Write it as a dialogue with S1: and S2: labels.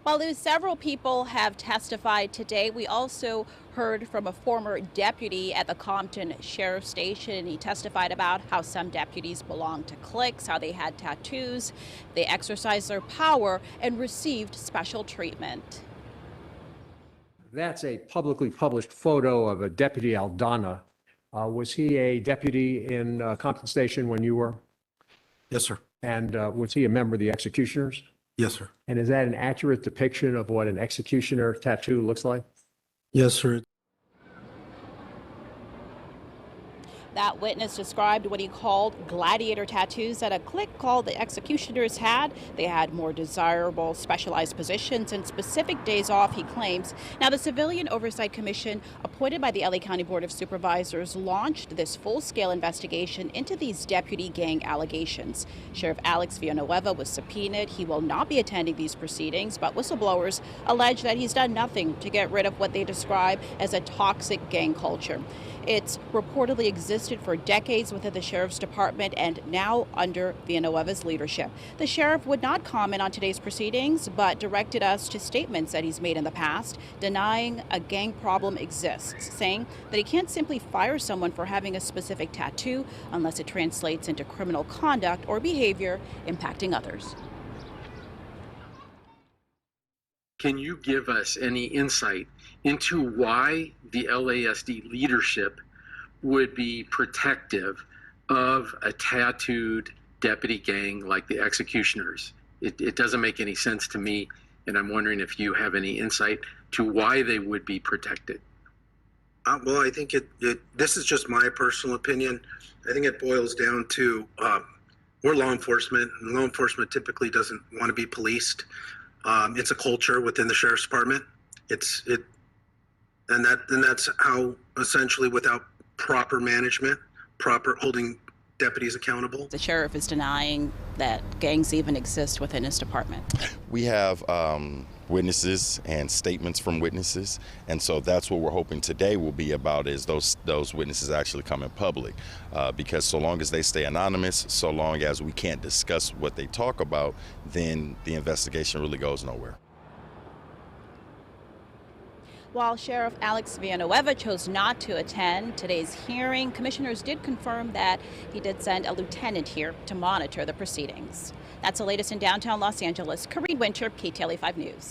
S1: While there's several people have testified today, we also heard from a former deputy at the Compton Sheriff Station. He testified about how some deputies belonged to cliques, how they had tattoos, they exercised their power, and received special treatment.
S2: That's a publicly published photo of a Deputy Aldana. Was he a deputy in Compton Station when you were?
S3: Yes, sir.
S2: And was he a member of the executioners?
S3: Yes, sir.
S2: And is that an accurate depiction of what an executioner tattoo looks like?
S3: Yes, sir.
S1: That witness described what he called gladiator tattoos that a clique called the Executioners had. They had more desirable, specialized positions and specific days off, he claims. Now, the Civilian Oversight Commission, appointed by the LA County Board of Supervisors, launched this full-scale investigation into these deputy gang allegations. Sheriff Alex Villanueva was subpoenaed. He will not be attending these proceedings, but whistleblowers allege that he's done nothing to get rid of what they describe as a toxic gang culture. It's reportedly existed for decades within the Sheriff's Department and now under Villanueva's leadership. The sheriff would not comment on today's proceedings, but directed us to statements that he's made in the past, denying a gang problem exists, saying that he can't simply fire someone for having a specific tattoo unless it translates into criminal conduct or behavior impacting others.
S4: Can you give us any insight into why the LASD leadership would be protective of a tattooed deputy gang like the Executioners? It doesn't make any sense to me, and I'm wondering if you have any insight to why they would be protected.
S3: Well, I think this is just my personal opinion. I think it boils down to we're law enforcement, and law enforcement typically doesn't want to be policed. It's a culture within the Sheriff's Department. And that's how essentially without proper management, proper holding deputies accountable.
S1: The sheriff is denying that gangs even exist within his department.
S5: We have witnesses and statements from witnesses, and so that's what we're hoping today will be about, is those witnesses actually come in public, because so long as they stay anonymous, so long as we can't discuss what they talk about, then the investigation really goes nowhere.
S1: While Sheriff Alex Villanueva chose not to attend today's hearing, commissioners did confirm that he did send a lieutenant here to monitor the proceedings. That's the latest in downtown Los Angeles. Kareen Winter, KTLA 5 News.